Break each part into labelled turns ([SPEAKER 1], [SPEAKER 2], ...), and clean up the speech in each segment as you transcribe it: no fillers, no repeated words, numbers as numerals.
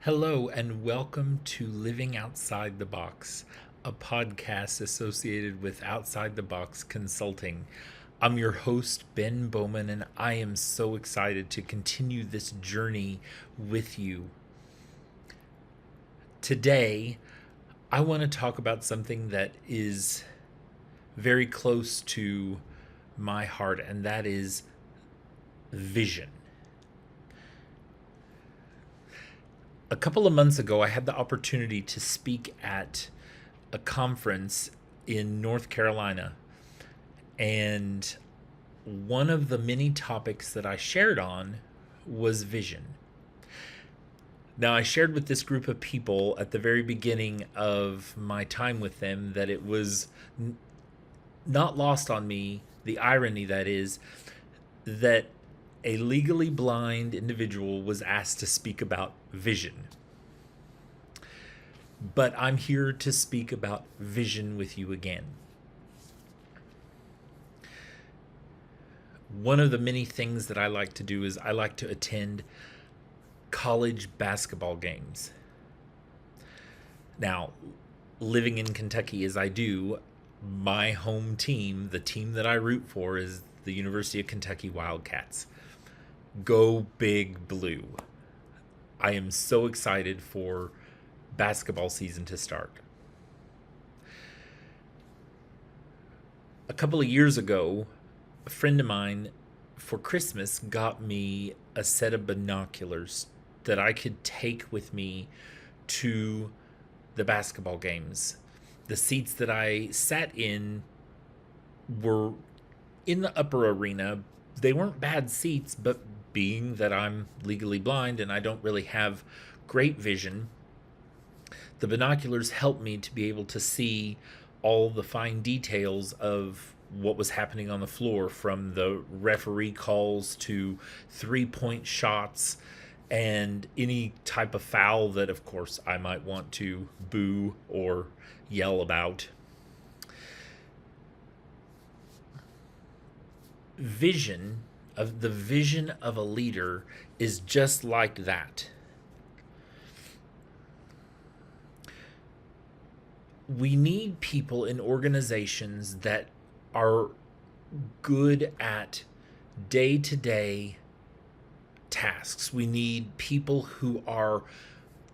[SPEAKER 1] Hello, and welcome to Living Outside the Box, a podcast associated with Outside the Box Consulting. I'm your host, Ben Bowman, and I am so excited to continue this journey with you. Today, I want to talk about something that is very close to my heart, and that is vision. A couple of months ago, I had the opportunity to speak at a conference in North Carolina. And one of the many topics that I shared on was vision. Now, I shared with this group of people at the very beginning of my time with them that it was not lost on me, the irony that is, that a legally blind individual was asked to speak about vision. But I'm here to speak about vision with you again. One of the many things that I like to do is I like to attend college basketball games. Now, living in Kentucky as I do, my home team, the team that I root for, is the University of Kentucky Wildcats. Go Big Blue. I am so excited for basketball season to start. A couple of years ago, a friend of mine for Christmas got me a set of binoculars that I could take with me to the basketball games. The seats that I sat in were in the upper arena. They weren't bad seats, but being that I'm legally blind and I don't really have great vision, the binoculars helped me to be able to see all the fine details of what was happening on the floor, from the referee calls to 3-point shots and any type of foul that, of course, I might want to boo or yell about. The vision of a leader is just like that. We need people in organizations that are good at day-to-day tasks. We need people who are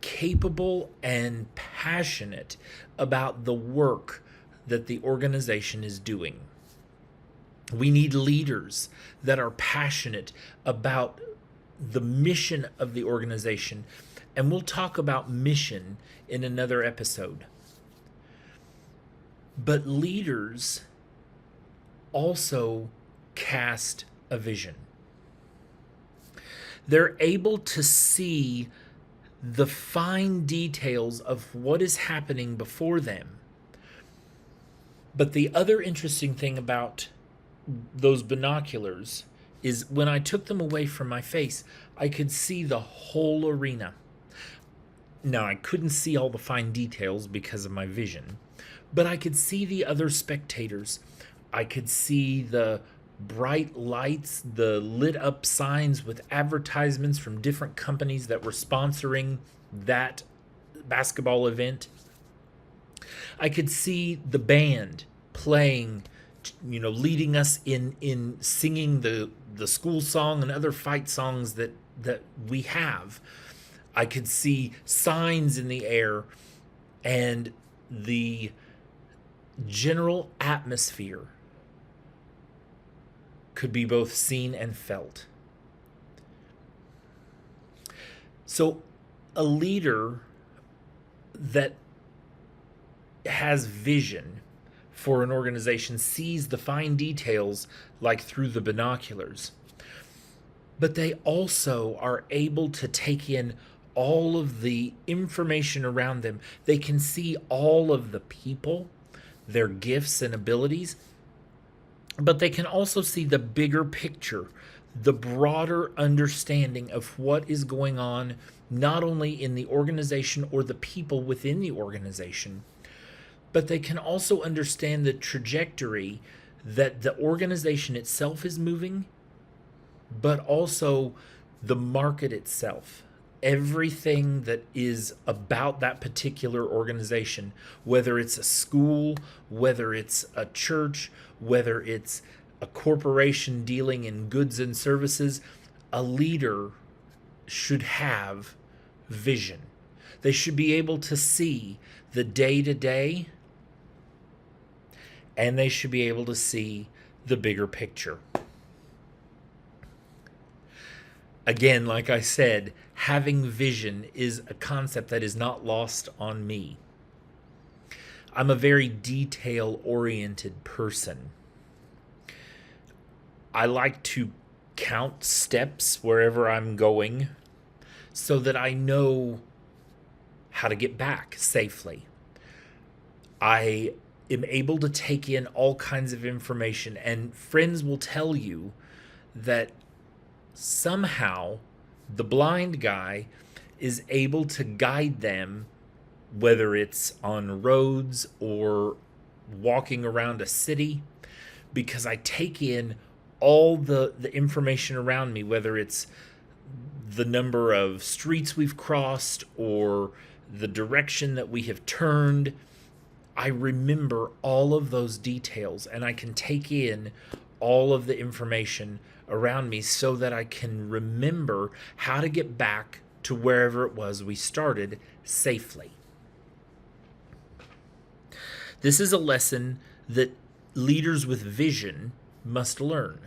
[SPEAKER 1] capable and passionate about the work that the organization is doing. We need leaders that are passionate about the mission of the organization. And we'll talk about mission in another episode. But leaders also cast a vision. They're able to see the fine details of what is happening before them. But the other interesting thing about those binoculars is when I took them away from my face, I could see the whole arena. Now, I couldn't see all the fine details because of my vision, but I could see the other spectators. I could see the bright lights, the lit up signs with advertisements from different companies that were sponsoring that basketball event. I could see the band playing, leading us in singing the school song and other fight songs that we have. I could see signs in the air, and the general atmosphere could be both seen and felt. So a leader that has vision for an organization sees the fine details like through the binoculars, but they also are able to take in all of the information around them. They can see all of the people, their gifts and abilities, but they can also see the bigger picture, the broader understanding of what is going on, not only in the organization or the people within the organization, but they can also understand the trajectory that the organization itself is moving, but also the market itself everything that is about that particular organization, whether it's a school, whether it's a church, whether it's a corporation dealing in goods and services. A leader should have vision. They should be able to see the day to day, and they should be able to see the bigger picture. Again, like I said, having vision is a concept that is not lost on me. I'm a very detail-oriented person. I like to count steps wherever I'm going so that I know how to get back safely. I am able to take in all kinds of information, and friends will tell you that somehow the blind guy is able to guide them, whether it's on roads or walking around a city, because I take in all the information around me, whether it's the number of streets we've crossed or the direction that we have turned. I remember all of those details, and I can take in all of the information around me so that I can remember how to get back to wherever it was we started safely. This is a lesson that leaders with vision must learn.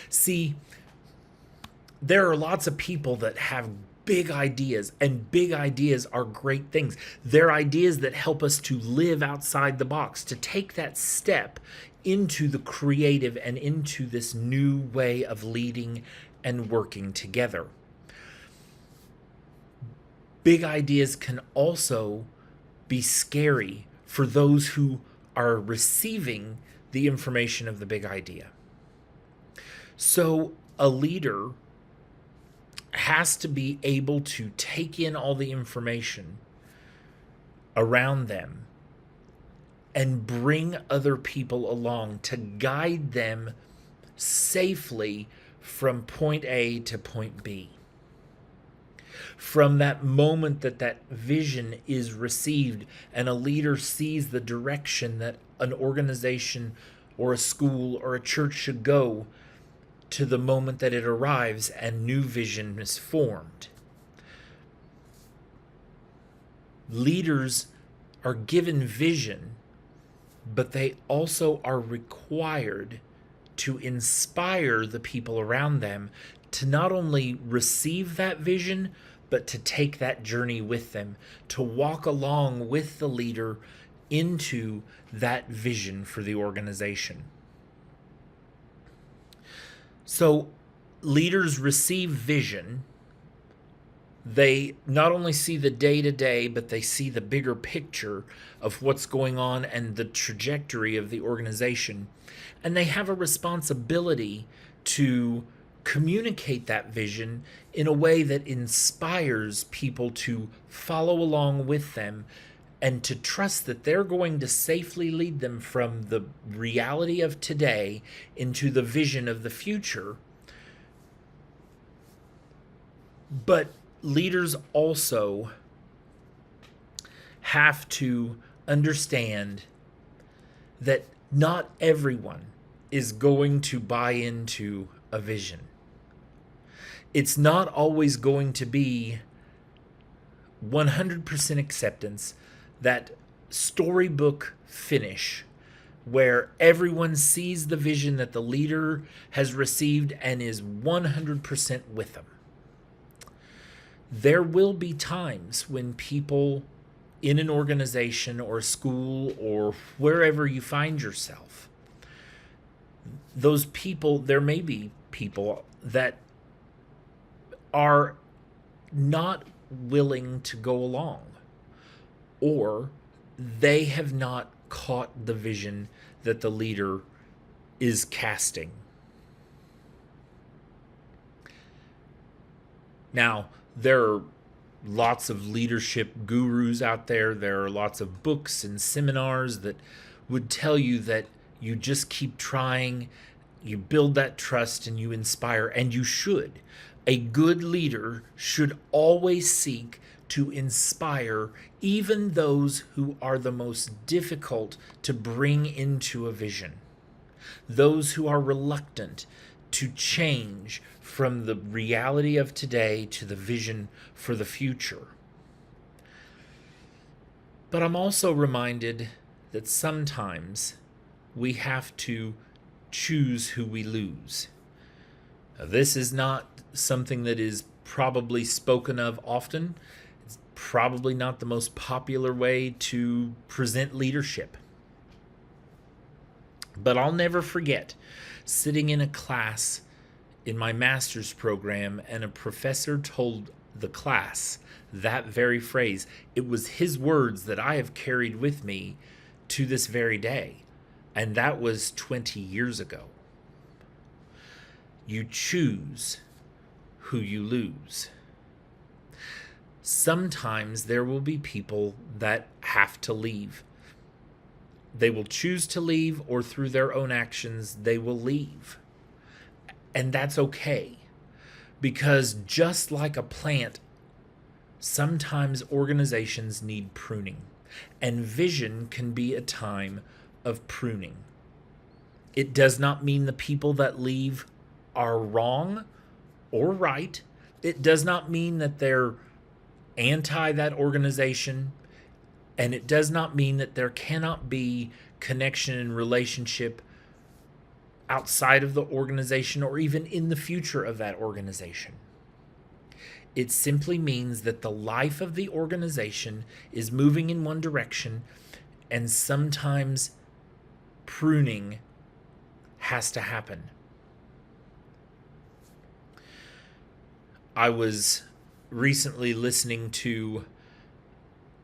[SPEAKER 1] See, there are lots of people that have big ideas, and big ideas are great things. They're ideas that help us to live outside the box, to take that step into the creative and into this new way of leading and working together. Big ideas can also be scary for those who are receiving the information of the big idea. So a leader has to be able to take in all the information around them and bring other people along to guide them safely from point A to point B. From that moment that vision is received and a leader sees the direction that an organization or a school or a church should go, to the moment that it arrives and new vision is formed. Leaders are given vision, but they also are required to inspire the people around them to not only receive that vision, but to take that journey with them, to walk along with the leader into that vision for the organization. So leaders receive vision. They not only see the day-to-day, but they see the bigger picture of what's going on and the trajectory of the organization. And they have a responsibility to communicate that vision in a way that inspires people to follow along with them and to trust that they're going to safely lead them from the reality of today into the vision of the future. But leaders also have to understand that not everyone is going to buy into a vision. It's not always going to be 100% acceptance, that storybook finish where everyone sees the vision that the leader has received and is 100% with them. There will be times when people in an organization or a school or wherever you find yourself, those people, there may be people that are not willing to go along, or they have not caught the vision that the leader is casting. Now, there are lots of leadership gurus out there. There are lots of books and seminars that would tell you that you just keep trying, you build that trust, and you inspire, and you should. A good leader should always seek to inspire even those who are the most difficult to bring into a vision, those who are reluctant to change from the reality of today to the vision for the future. But I'm also reminded that sometimes we have to choose who we lose. Now, this is not something that is probably spoken of often. It's probably not the most popular way to present leadership. But I'll never forget sitting in a class in my master's program, and a professor told the class that very phrase. It was his words that I have carried with me to this very day, and that was 20 years ago. You choose who you lose. Sometimes there will be people that have to leave. They will choose to leave, or through their own actions, they will leave. And that's okay, because just like a plant, sometimes organizations need pruning, and vision can be a time of pruning. It does not mean the people that leave are wrong or right. It does not mean that they're anti that organization, and it does not mean that there cannot be connection and relationship outside of the organization or even in the future of that organization. It simply means that the life of the organization is moving in one direction, and sometimes pruning has to happen. I was recently listening to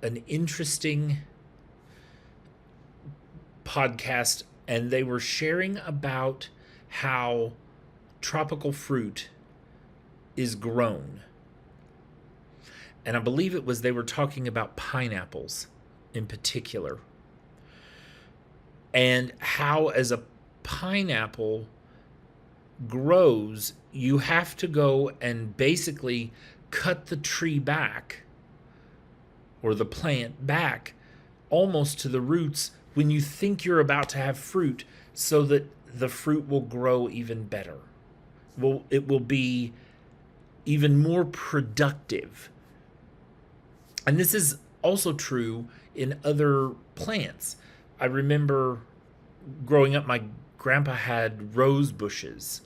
[SPEAKER 1] an interesting podcast, and they were sharing about how tropical fruit is grown. And I believe it was they were talking about pineapples in particular, and how as a pineapple grows, you have to go and basically cut the tree back, or the plant back, almost to the roots when you think you're about to have fruit, so that the fruit will grow even better. Well, it will be even more productive. And this is also true in other plants. I remember growing up, my grandpa had rose bushes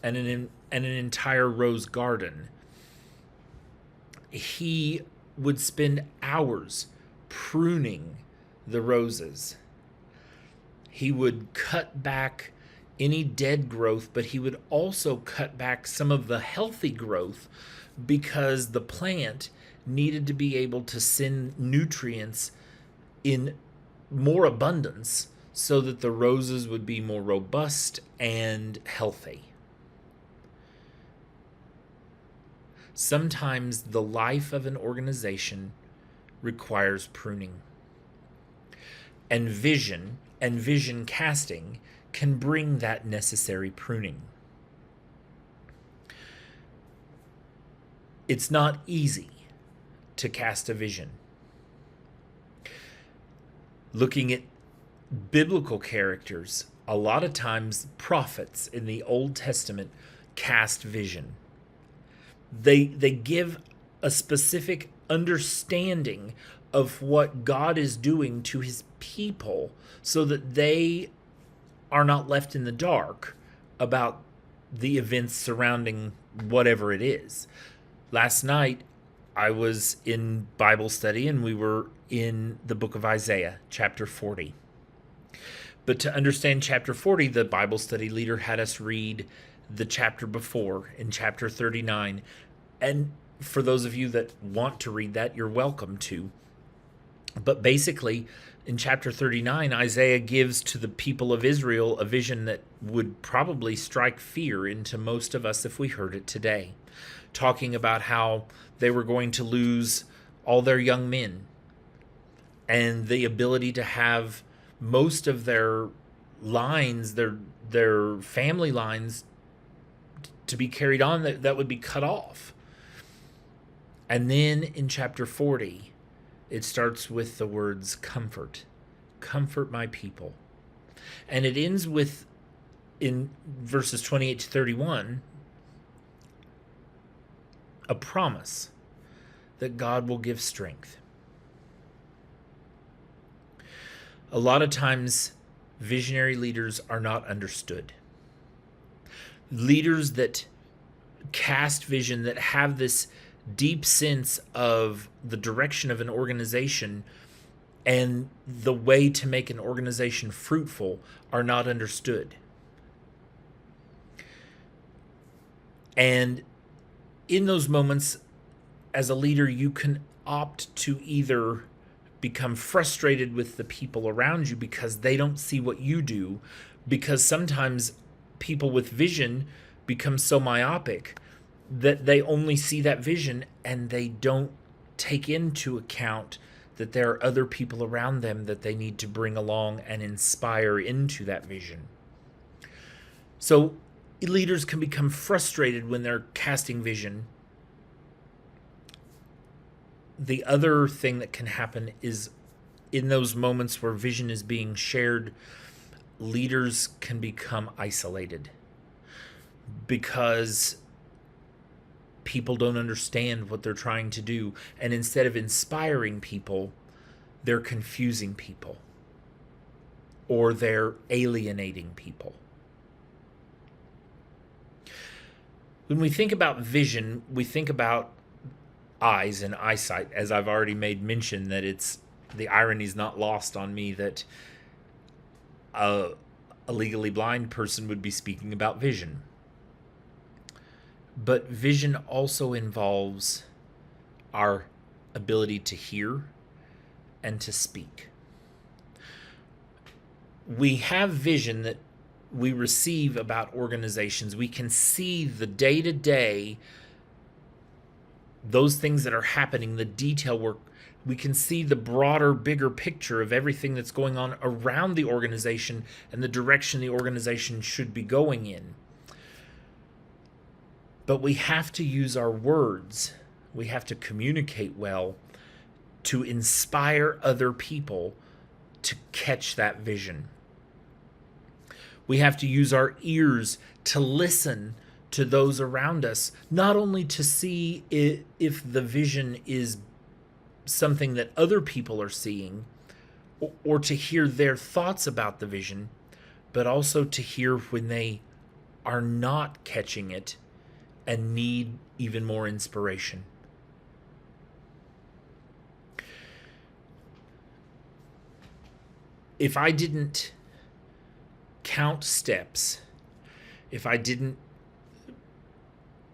[SPEAKER 1] and an entire rose garden. He would spend hours pruning the roses. He would cut back any dead growth, but he would also cut back some of the healthy growth, because the plant needed to be able to send nutrients in more abundance so that the roses would be more robust and healthy. Sometimes the life of an organization requires pruning. And vision casting can bring that necessary pruning. It's not easy to cast a vision. Looking at biblical characters, a lot of times prophets in the Old Testament cast vision. They give a specific understanding of what God is doing to his people, so that they are not left in the dark about the events surrounding whatever it is. Last night, I was in Bible study, and we were in the book of Isaiah, chapter 40. But to understand chapter 40, the Bible study leader had us read the chapter before, in chapter 39. And for those of you that want to read that, you're welcome to. But basically, in chapter 39, Isaiah gives to the people of Israel a vision that would probably strike fear into most of us if we heard it today, talking about how they were going to lose all their young men and the ability to have most of their lines, their family lines, to be carried on, that would be cut off. And then in chapter 40, it starts with the words comfort. Comfort my people. And it ends with, in verses 28 to 31, a promise that God will give strength. A lot of times, visionary leaders are not understood. Leaders that cast vision, that have this deep sense of the direction of an organization and the way to make an organization fruitful, are not understood. And in those moments, as a leader, you can opt to either become frustrated with the people around you because they don't see what you do, because sometimes people with vision become so myopic that they only see that vision and they don't take into account that there are other people around them that they need to bring along and inspire into that vision. So leaders can become frustrated when they're casting vision. The other thing that can happen is, in those moments where vision is being shared, leaders can become isolated because people don't understand what they're trying to do. And instead of inspiring people, they're confusing people or they're alienating people. When we think about vision, we think about eyes and eyesight, as I've already made mention, that the irony is not lost on me that a legally blind person would be speaking about vision. But vision also involves our ability to hear and to speak. We have vision that we receive about organizations. We can see the day-to-day, those things that are happening, the detail work. We can see the broader, bigger picture of everything that's going on around the organization and the direction the organization should be going in. But we have to use our words. We have to communicate well to inspire other people to catch that vision. We have to use our ears to listen to those around us, not only to see if the vision is something that other people are seeing or to hear their thoughts about the vision, but also to hear when they are not catching it and need even more inspiration. If I didn't count steps, if I didn't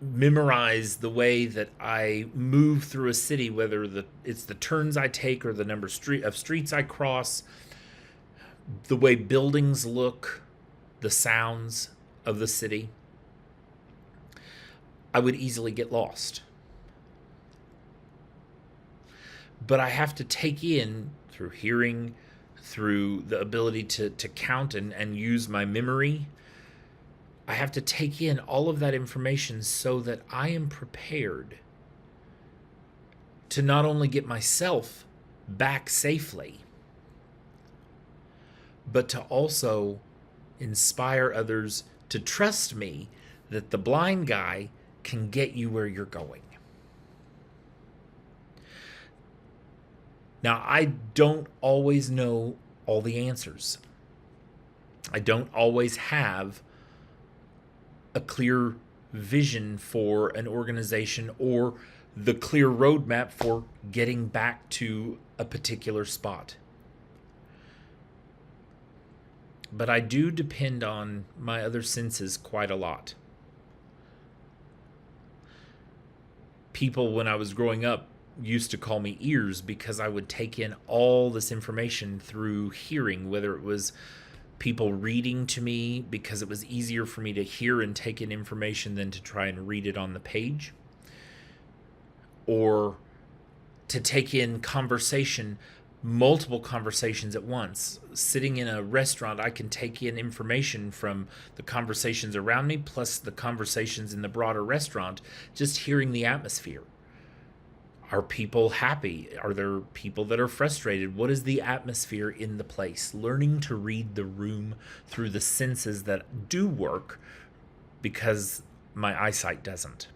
[SPEAKER 1] memorize the way that I move through a city, whether it's the turns I take or the number of streets I cross, the way buildings look, the sounds of the city, I would easily get lost. But I have to take in, through hearing, through the ability to count and use my memory, I have to take in all of that information so that I am prepared to not only get myself back safely, but to also inspire others to trust me that the blind guy can get you where you're going. Now, I don't always know all the answers. I don't always have a clear vision for an organization or the clear roadmap for getting back to a particular spot. But I do depend on my other senses quite a lot. People, when I was growing up, used to call me ears because I would take in all this information through hearing, whether it was people reading to me because it was easier for me to hear and take in information than to try and read it on the page, or to take in conversation multiple conversations at once. Sitting in a restaurant, I can take in information from the conversations around me plus the conversations in the broader restaurant, just hearing the atmosphere. Are people happy? Are there people that are frustrated? What is the atmosphere in the place? Learning to read the room through the senses that do work because my eyesight doesn't.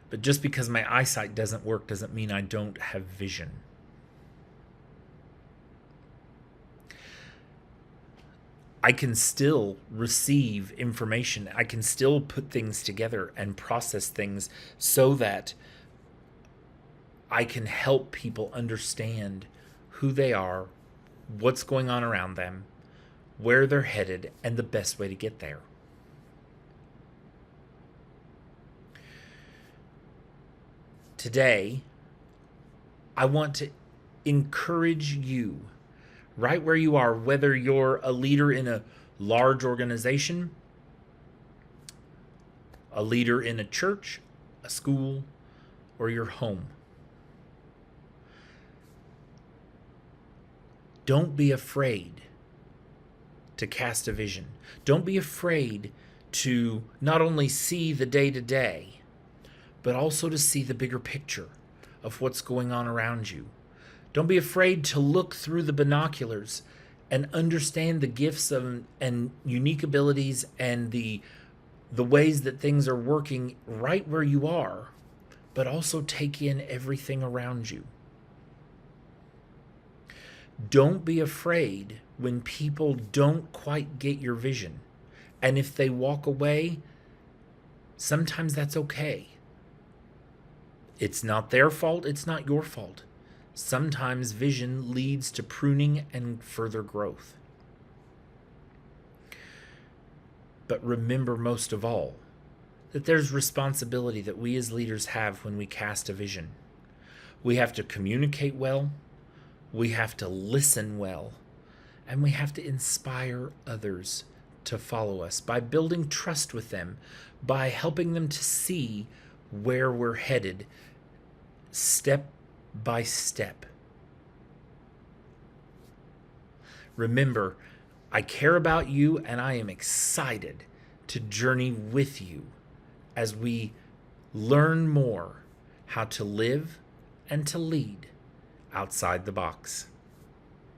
[SPEAKER 1] But just because my eyesight doesn't work doesn't mean I don't have vision. I can still receive information. I can still put things together and process things so that I can help people understand who they are, what's going on around them, where they're headed, and the best way to get there. Today, I want to encourage you right where you are, whether you're a leader in a large organization, a leader in a church, a school, or your home. Don't be afraid to cast a vision. Don't be afraid to not only see the day-to-day, but also to see the bigger picture of what's going on around you. Don't be afraid to look through the binoculars and understand the gifts and unique abilities and the ways that things are working right where you are, but also take in everything around you. Don't be afraid when people don't quite get your vision. And if they walk away, sometimes that's okay. It's not their fault, it's not your fault. Sometimes vision leads to pruning and further growth. But remember most of all that there's responsibility that we as leaders have when we cast a vision. We have to communicate well, we have to listen well, and we have to inspire others to follow us by building trust with them, by helping them to see where we're headed step by step. Remember, I care about you and I am excited to journey with you as we learn more how to live and to lead outside the box.